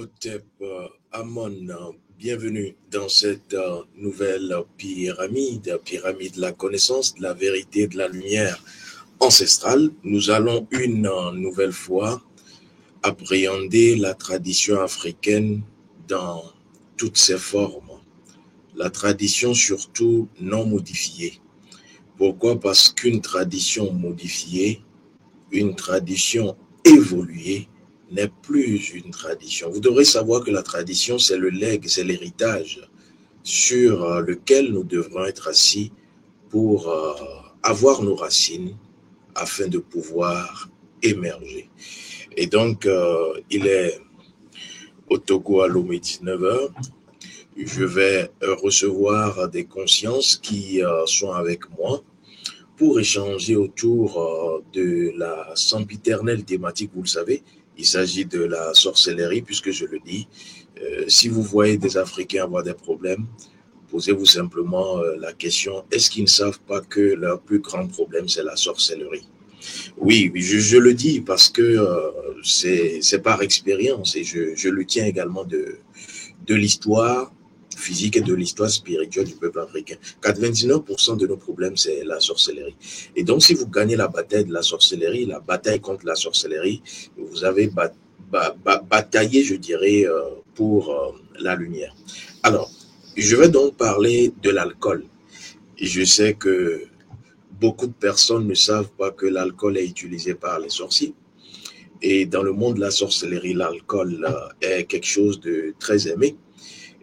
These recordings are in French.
Hotep Amon, bienvenue dans cette nouvelle pyramide de la connaissance, de la vérité, de la lumière ancestrale. Nous allons une nouvelle fois appréhender la tradition africaine dans toutes ses formes. La tradition surtout non modifiée. Pourquoi? Parce qu'une tradition modifiée, une tradition évoluée, n'est plus une tradition. Vous devrez savoir que la tradition, c'est le legs, c'est l'héritage sur lequel nous devrons être assis pour avoir nos racines afin de pouvoir émerger. Et donc, il est au Togo à Lomé 19h. Je vais recevoir des consciences qui sont avec moi pour échanger autour de la sempiternelle thématique, vous le savez. Il s'agit de la sorcellerie, puisque je le dis. Si vous voyez des Africains avoir des problèmes, posez-vous simplement la question, est-ce qu'ils ne savent pas que leur plus grand problème, c'est la sorcellerie? Oui, je le dis parce que c'est par expérience et je le tiens également de l'histoire physique et de l'histoire spirituelle du peuple africain. 99% de nos problèmes, c'est la sorcellerie. Et donc, si vous gagnez la bataille de la sorcellerie, la bataille contre la sorcellerie, vous avez bataillé, je dirais, pour la lumière. Alors, je vais donc parler de l'alcool. Je sais que beaucoup de personnes ne savent pas que l'alcool est utilisé par les sorciers. Et dans le monde de la sorcellerie, l'alcool est quelque chose de très aimé.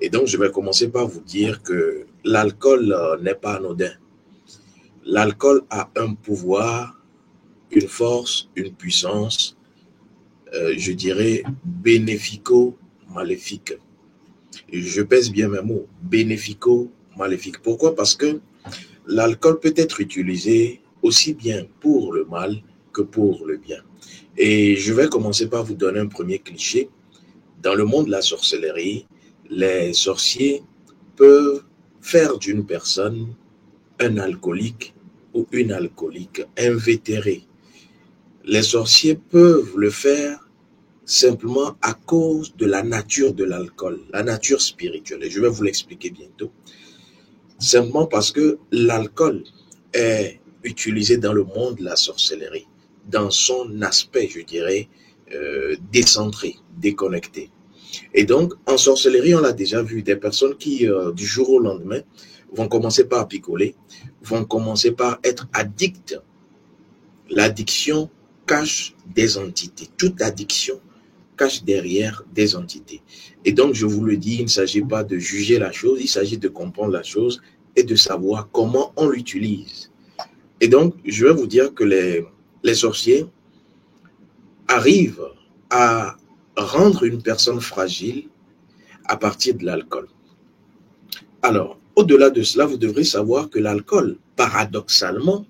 Et donc, je vais commencer par vous dire que l'alcool n'est pas anodin. L'alcool a un pouvoir, une force, une puissance, je dirais, bénéfico-maléfique. Je pèse bien mes mots, bénéfico-maléfique. Pourquoi? Parce que l'alcool peut être utilisé aussi bien pour le mal que pour le bien. Et je vais commencer par vous donner un premier cliché. Dans le monde de la sorcellerie, les sorciers peuvent faire d'une personne un alcoolique ou une alcoolique invétérée. Les sorciers peuvent le faire simplement à cause de la nature de l'alcool, la nature spirituelle. Et je vais vous l'expliquer bientôt. Simplement parce que l'alcool est utilisé dans le monde de la sorcellerie, dans son aspect, je dirais, décentré, déconnecté. Et donc, en sorcellerie, on l'a déjà vu, des personnes qui, du jour au lendemain, vont commencer par picoler, vont commencer par être addictes. L'addiction cache des entités. Toute addiction cache derrière des entités. Et donc, je vous le dis, il ne s'agit pas de juger la chose, il s'agit de comprendre la chose et de savoir comment on l'utilise. Et donc, je vais vous dire que les sorciers arrivent à rendre une personne fragile à partir de l'alcool. Alors, au-delà de cela, vous devrez savoir que l'alcool, paradoxalement,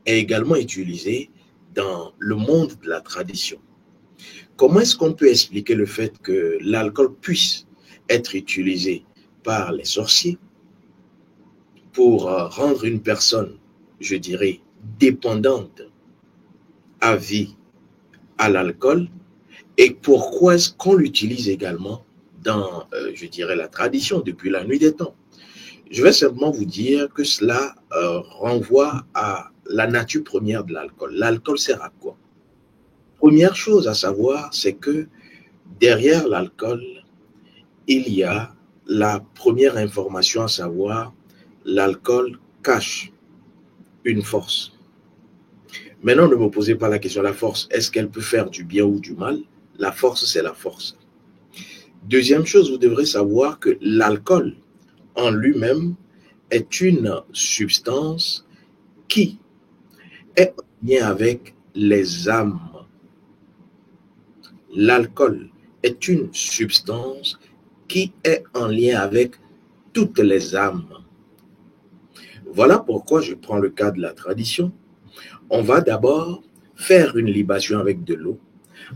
est également utilisé dans le monde de la tradition. Comment est-ce qu'on peut expliquer le fait que l'alcool puisse être utilisé par les sorciers pour rendre une personne, je dirais, dépendante à vie à l'alcool, et pourquoi est-ce qu'on l'utilise également dans, je dirais, la tradition depuis la nuit des temps? Je vais simplement vous dire que cela renvoie à la nature première de l'alcool. L'alcool sert à quoi? Première chose à savoir, c'est que derrière l'alcool, il y a la première information à savoir, l'alcool cache une force. Maintenant, ne me posez pas la question, la force, est-ce qu'elle peut faire du bien ou du mal? La force, c'est la force. Deuxième chose, vous devrez savoir que l'alcool en lui-même est une substance qui est en lien avec les âmes. L'alcool est une substance qui est en lien avec toutes les âmes. Voilà pourquoi je prends le cas de la tradition. On va d'abord faire une libation avec de l'eau,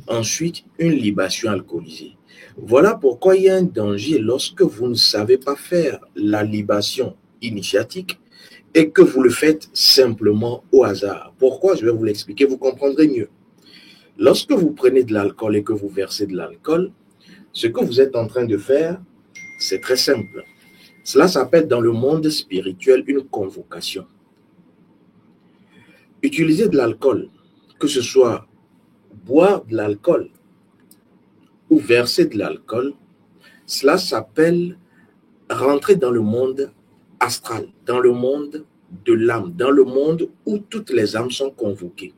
ensuite une libation alcoolisée. Voilà pourquoi il y a un danger lorsque vous ne savez pas faire la libation initiatique et que vous le faites simplement au hasard. Pourquoi? Je vais vous l'expliquer, vous comprendrez mieux. Lorsque vous prenez de l'alcool et que vous versez de l'alcool, Ce que vous êtes en train de faire, c'est très simple. Cela s'appelle dans le monde spirituel une convocation. Utiliser de l'alcool, que ce soit boire de l'alcool ou verser de l'alcool, cela s'appelle rentrer dans le monde astral, dans le monde de l'âme, dans le monde où toutes les âmes sont convoquées.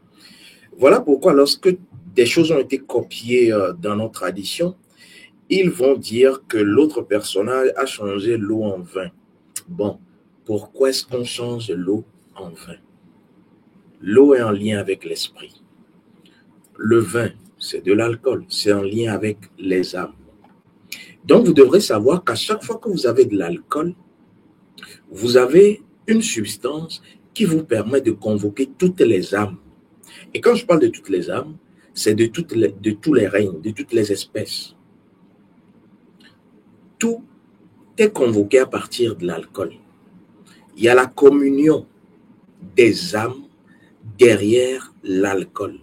Voilà pourquoi lorsque des choses ont été copiées dans nos traditions, ils vont dire que l'autre personnage a changé l'eau en vin. Bon, pourquoi est-ce qu'on change l'eau en vin? L'eau est en lien avec l'esprit. Le vin, c'est de l'alcool, c'est en lien avec les âmes. Donc, vous devrez savoir qu'à chaque fois que vous avez de l'alcool, vous avez une substance qui vous permet de convoquer toutes les âmes. Et quand je parle de toutes les âmes, c'est de tous les règnes, de toutes les espèces. Tout est convoqué à partir de l'alcool. Il y a la communion des âmes derrière l'alcool.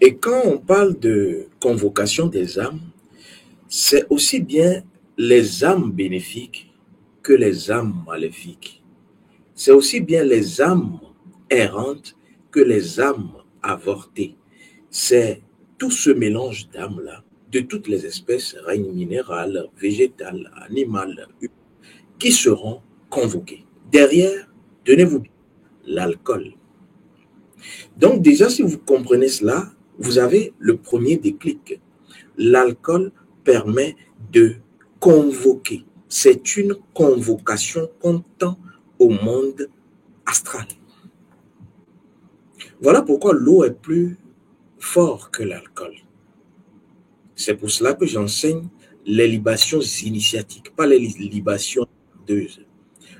Et quand on parle de convocation des âmes, c'est aussi bien les âmes bénéfiques que les âmes maléfiques. C'est aussi bien les âmes errantes que les âmes avortées. C'est tout ce mélange d'âmes-là, de toutes les espèces, règne minéral, végétal, animal, qui seront convoquées. Derrière, tenez-vous bien, l'alcool. Donc déjà, si vous comprenez cela, vous avez le premier déclic. L'alcool permet de convoquer. C'est une convocation qu'on tend au monde astral. Voilà pourquoi l'eau est plus fort que l'alcool. C'est pour cela que j'enseigne les libations initiatiques, pas les libations d'œufs.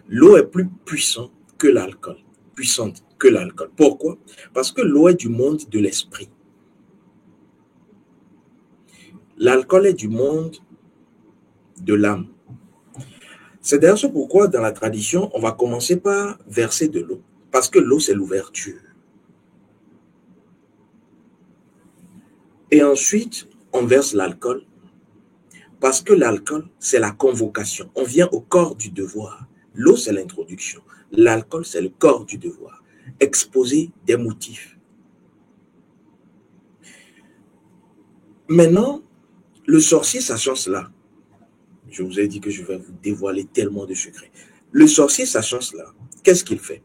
L'eau est plus puissante que l'alcool. Puissante que l'alcool. Pourquoi? Parce que l'eau est du monde de l'esprit. L'alcool est du monde de l'âme. C'est d'ailleurs ce pourquoi dans la tradition, on va commencer par verser de l'eau. Parce que l'eau, c'est l'ouverture. Et ensuite, on verse l'alcool. Parce que l'alcool, c'est la convocation. On vient au corps du devoir. L'eau, c'est l'introduction. L'alcool, c'est le corps du devoir. Exposer des motifs. Maintenant, le sorcier, sachant cela, je vous ai dit que je vais vous dévoiler tellement de secrets. Le sorcier, sachant cela, qu'est-ce qu'il fait?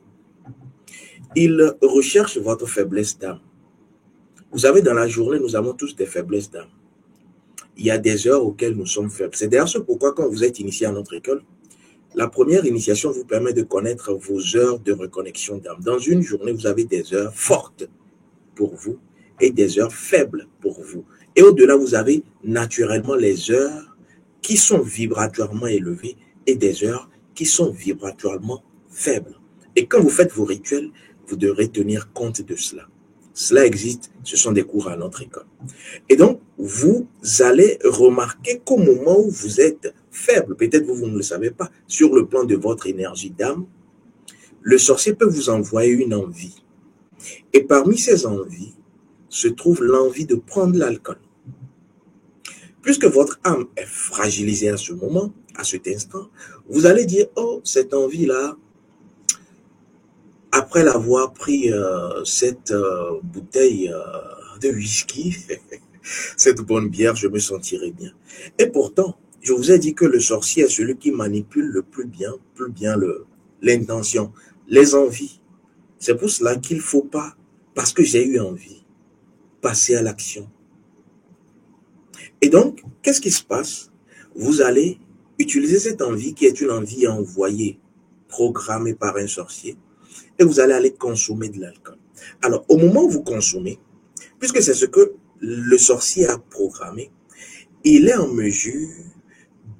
Il recherche votre faiblesse d'âme. Vous savez, dans la journée, nous avons tous des faiblesses d'âme. Il y a des heures auxquelles nous sommes faibles. C'est d'ailleurs ce pourquoi, quand vous êtes initié à notre école, la première initiation vous permet de connaître vos heures de reconnexion d'âme. Dans une journée, vous avez des heures fortes pour vous et des heures faibles pour vous. Et au-delà, vous avez naturellement les heures qui sont vibratoirement élevées et des heures qui sont vibratoirement faibles. Et quand vous faites vos rituels, vous devrez tenir compte de cela. Cela existe, ce sont des cours à notre école. Et donc, vous allez remarquer qu'au moment où vous êtes faible, peut-être vous ne le savez pas, sur le plan de votre énergie d'âme, le sorcier peut vous envoyer une envie. Et parmi ces envies se trouve l'envie de prendre l'alcool. Puisque votre âme est fragilisée à ce moment, à cet instant, vous allez dire, oh, cette envie-là, après l'avoir pris cette bouteille de whisky, cette bonne bière, je me sentirai bien. Et pourtant, je vous ai dit que le sorcier est celui qui manipule le plus bien l'intention, les envies. C'est pour cela qu'il ne faut pas, parce que j'ai eu envie, passer à l'action. Et donc, qu'est-ce qui se passe? Vous allez utiliser cette envie qui est une envie envoyée, programmée par un sorcier, et vous allez aller consommer de l'alcool. Alors, au moment où vous consommez, puisque c'est ce que le sorcier a programmé, il est en mesure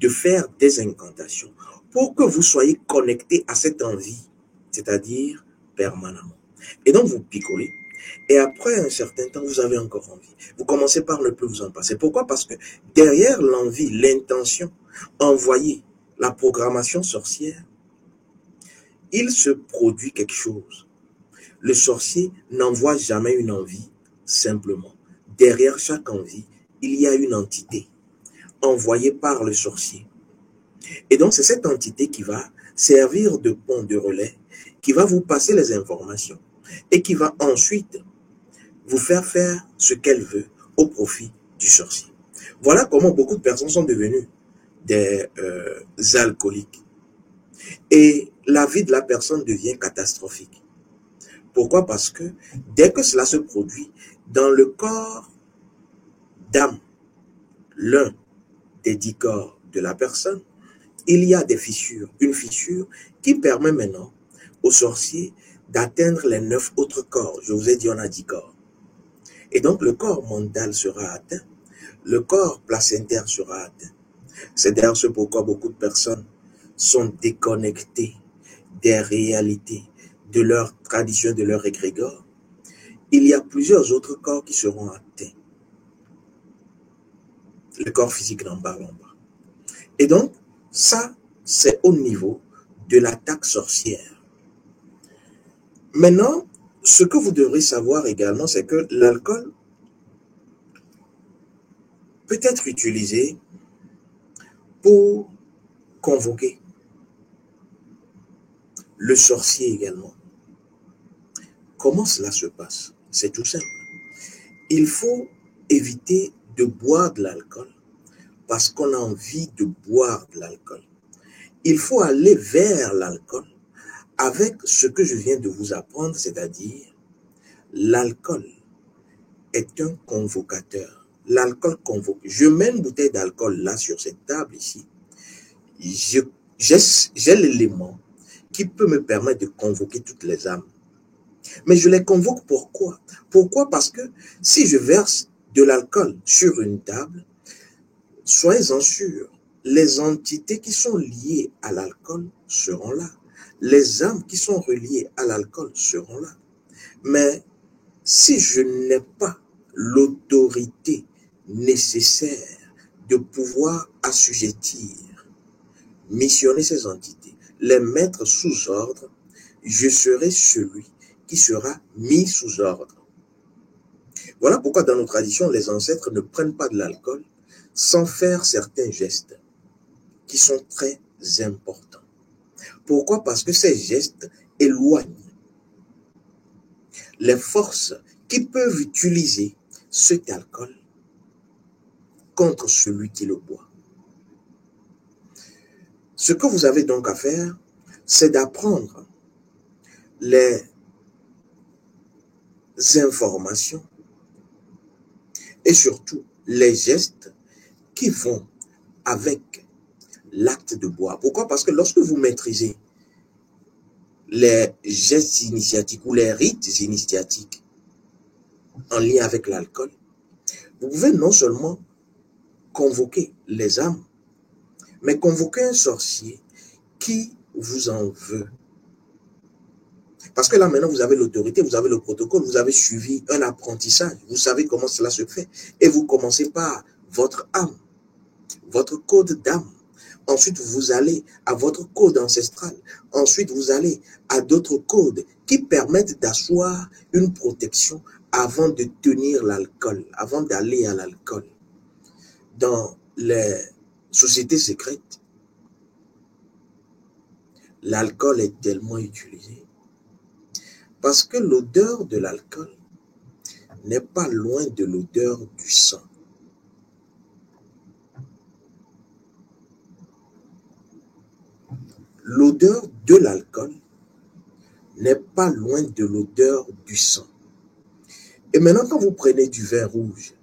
de faire des incantations pour que vous soyez connecté à cette envie, c'est-à-dire permanemment. Et donc, vous picolez, et après un certain temps, vous avez encore envie. Vous commencez par ne plus vous en passer. Pourquoi? Parce que derrière l'envie, l'intention envoyée, la programmation sorcière, il se produit quelque chose. Le sorcier n'envoie jamais une envie simplement. Derrière chaque envie, il y a une entité envoyée par le sorcier. Et donc, c'est cette entité qui va servir de pont, de relais, qui va vous passer les informations et qui va ensuite vous faire ce qu'elle veut au profit du sorcier. Voilà comment beaucoup de personnes sont devenues des alcooliques. Et la vie de la personne devient catastrophique. Pourquoi? Parce que dès que cela se produit dans le corps d'âme, l'un des 10 corps de la personne, il y a des fissures, une fissure qui permet maintenant au sorcier d'atteindre les 9 autres corps. Je vous ai dit, on a 10 corps. Et donc, le corps mental sera atteint, le corps placentaire sera atteint. C'est d'ailleurs ce pourquoi beaucoup de personnes sont déconnectées des réalités, de leur tradition, de leur égrégore. Il y a plusieurs autres corps qui seront atteints. Le corps physique, n'en parlons pas. Et donc, ça, c'est au niveau de l'attaque sorcière. Maintenant, ce que vous devrez savoir également, c'est que l'alcool peut être utilisé pour convoquer le sorcier également. Comment cela se passe? C'est tout simple. Il faut éviter de boire de l'alcool parce qu'on a envie de boire de l'alcool. Il faut aller vers l'alcool avec ce que je viens de vous apprendre, c'est-à-dire l'alcool est un convocateur. L'alcool convoque. Je mets une bouteille d'alcool là sur cette table ici. J'ai l'élément qui peut me permettre de convoquer toutes les âmes. Mais je les convoque pourquoi? Pourquoi? Parce que si je verse de l'alcool sur une table, soyez-en sûrs, les entités qui sont liées à l'alcool seront là. Les âmes qui sont reliées à l'alcool seront là. Mais si je n'ai pas l'autorité nécessaire de pouvoir assujettir, missionner ces entités, les mettre sous ordre, je serai celui qui sera mis sous ordre. Voilà pourquoi dans nos traditions, les ancêtres ne prennent pas de l'alcool sans faire certains gestes qui sont très importants. Pourquoi? Parce que ces gestes éloignent les forces qui peuvent utiliser cet alcool contre celui qui le boit. Ce que vous avez donc à faire, c'est d'apprendre les informations et surtout les gestes qui vont avec l'acte de boire. Pourquoi? Parce que lorsque vous maîtrisez les gestes initiatiques ou les rites initiatiques en lien avec l'alcool, vous pouvez non seulement convoquer les âmes, mais convoquer un sorcier qui vous en veut. Parce que là, maintenant, vous avez l'autorité, vous avez le protocole, vous avez suivi un apprentissage, vous savez comment cela se fait. Et vous commencez par votre âme, votre code d'âme. Ensuite, vous allez à votre code ancestral. Ensuite, vous allez à d'autres codes qui permettent d'asseoir une protection avant de tenir l'alcool, avant d'aller à l'alcool. Dans les sociétés secrètes, l'alcool est tellement utilisé parce que l'odeur de l'alcool n'est pas loin de l'odeur du sang. L'odeur de l'alcool n'est pas loin de l'odeur du sang. Et maintenant, quand vous prenez du vin rouge,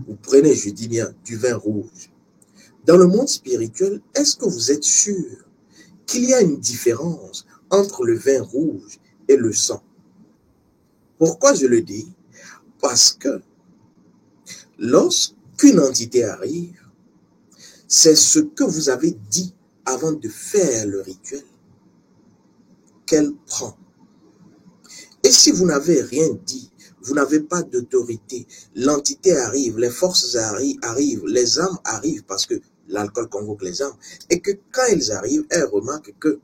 vous prenez, je dis bien, du vin rouge, dans le monde spirituel, est-ce que vous êtes sûr qu'il y a une différence entre le vin rouge et le sang? Pourquoi je le dis? Parce que lorsqu'une entité arrive, c'est ce que vous avez dit avant de faire le rituel qu'elle prend. Et si vous n'avez rien dit, vous n'avez pas d'autorité, l'entité arrive, les forces arrivent, les âmes arrivent parce que l'alcool convoque les âmes. Et que quand elles arrivent, elles remarquent que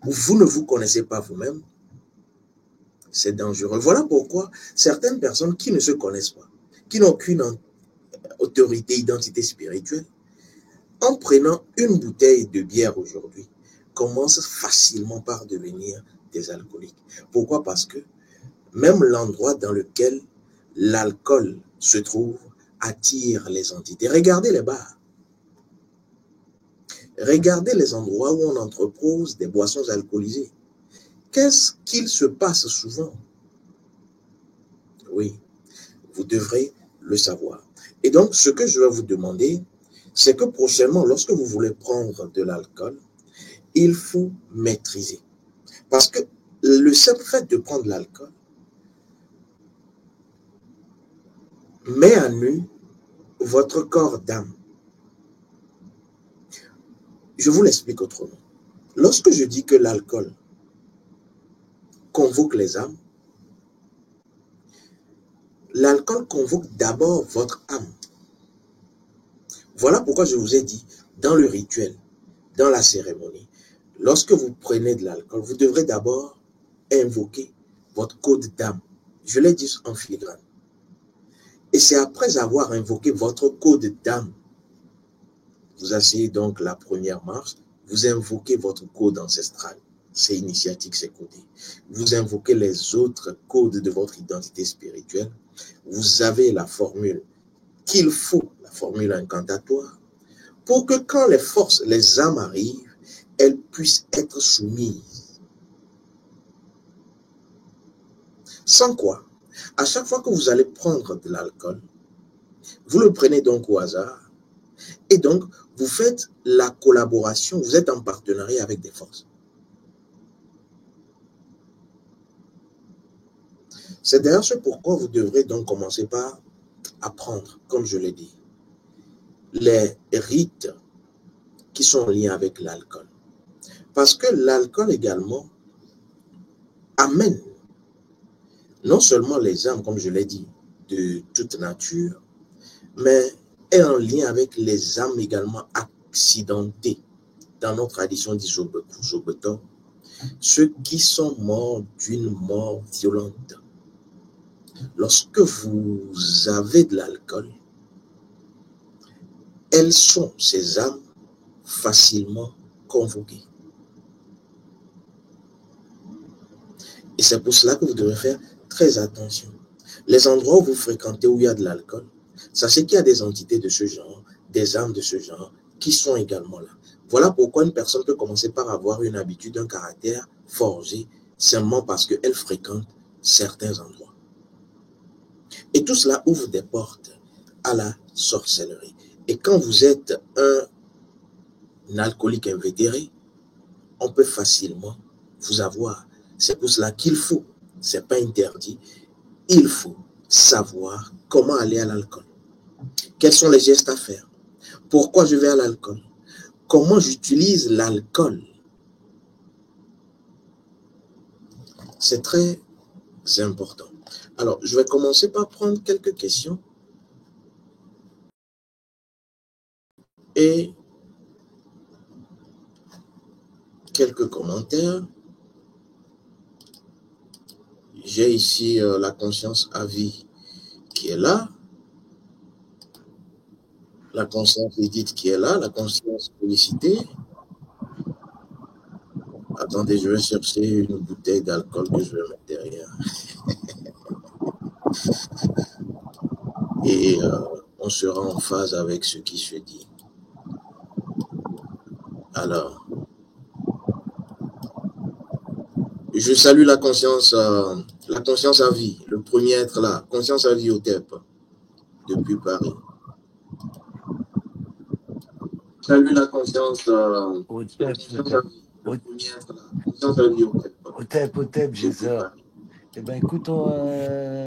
vous ne vous connaissez pas vous-même. C'est dangereux. Voilà pourquoi certaines personnes qui ne se connaissent pas, qui n'ont aucune autorité, identité spirituelle, en prenant une bouteille de bière aujourd'hui, commencent facilement par devenir des alcooliques. Pourquoi? Parce que même l'endroit dans lequel l'alcool se trouve attire les entités. Regardez les bars. Regardez les endroits où on entrepose des boissons alcoolisées. Qu'est-ce qu'il se passe souvent? Oui, vous devrez le savoir. Et donc, ce que je vais vous demander, c'est que prochainement, lorsque vous voulez prendre de l'alcool, il faut maîtriser. Parce que le simple fait de prendre l'alcool met à nu votre corps d'âme. Je vous l'explique autrement. Lorsque je dis que l'alcool convoque les âmes, l'alcool convoque d'abord votre âme. Voilà pourquoi je vous ai dit, dans le rituel, dans la cérémonie, lorsque vous prenez de l'alcool, vous devrez d'abord invoquer votre code d'âme. Je l'ai dit en filigrane. Et c'est après avoir invoqué votre code d'âme, vous asseyez donc la première marche, vous invoquez votre code ancestral. C'est initiatique, c'est codé. Vous invoquez les autres codes de votre identité spirituelle. Vous avez la formule qu'il faut, la formule incantatoire, pour que quand les forces, les âmes arrivent, elles puissent être soumises. Sans quoi, à chaque fois que vous allez prendre de l'alcool, vous le prenez donc au hasard, et donc vous faites la collaboration, vous êtes en partenariat avec des forces. C'est d'ailleurs ce pourquoi vous devrez donc commencer par apprendre, comme je l'ai dit, les rites qui sont liés avec l'alcool. Parce que l'alcool également amène non seulement les âmes, comme je l'ai dit, de toute nature, mais est en lien avec les âmes également accidentées. Dans notre tradition dit Jobeton, ceux qui sont morts d'une mort violente. Lorsque vous avez de l'alcool, elles sont, ces âmes, facilement convoquées. Et c'est pour cela que vous devez faire très attention. Les endroits où vous fréquentez, où il y a de l'alcool, sachez qu'il y a des entités de ce genre, des âmes de ce genre, qui sont également là. Voilà pourquoi une personne peut commencer par avoir une habitude, un caractère forgé, simplement parce qu'elle fréquente certains endroits. Et tout cela ouvre des portes à la sorcellerie. Et quand vous êtes un alcoolique invétéré, on peut facilement vous avoir. C'est pour cela qu'il faut, c'est pas interdit, il faut savoir comment aller à l'alcool. Quels sont les gestes à faire? Pourquoi je vais à l'alcool? Comment j'utilise l'alcool? C'est très important. Alors, je vais commencer par prendre quelques questions et quelques commentaires. J'ai ici la conscience à vie qui est là, la conscience Edith qui est là, la conscience félicité. Attendez, je vais chercher une bouteille d'alcool que je vais mettre derrière. Et on sera en phase avec ce qui se dit. Alors, je salue la conscience à vie, le premier être là, conscience à vie au TEP, depuis Paris. Salut la conscience au TEP, le premier être là, conscience à vie au TEP. Au TEP, j'ai ça. Eh bien, écoute,